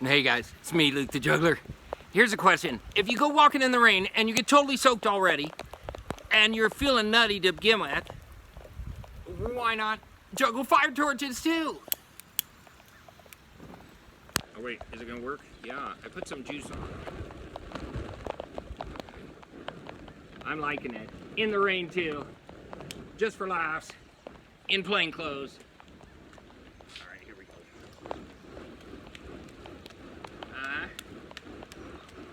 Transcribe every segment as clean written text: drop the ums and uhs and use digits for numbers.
Hey guys, it's me, Luke the Juggler. Here's a question. If you go walking in the rain and you get totally soaked already, and you're feeling nutty to begin with, why not juggle fire torches too? Oh wait, is it gonna work? Yeah, I put some juice on. I'm liking it. In the rain too. Just for laughs. In plain clothes. Alright, here we go.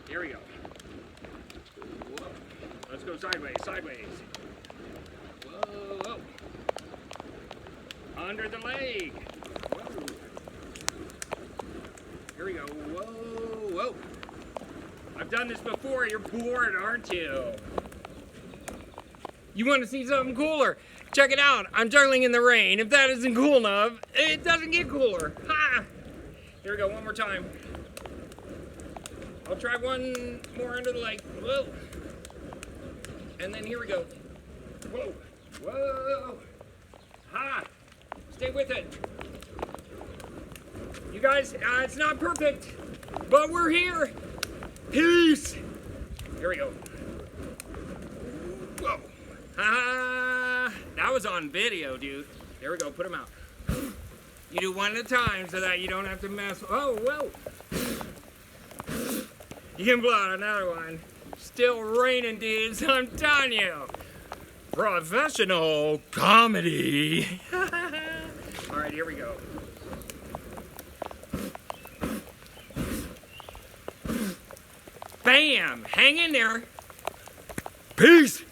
Here we go. Whoa. Let's go sideways, sideways. Whoa, whoa. Under the leg. Whoa. Here we go. Whoa, whoa. I've done this before. You're bored, aren't you? You want to see something cooler? Check it out. I'm juggling in the rain. If that isn't cool enough, it doesn't get cooler. Ha! Here we go, one more time. I'll try one more under the leg. Whoa. And then here we go. Whoa. Whoa. Ha! Stay with it. You guys, it's not perfect, but we're here. Peace. Here we go. Whoa. Ha! That was on video, dude. There we go, put them out. You do one at a time so that you don't have to mess. Oh, whoa. You can blow out another one. Still raining, dudes, I'm telling you. Professional comedy. All right, here we go. Bam! Hang in there. Peace.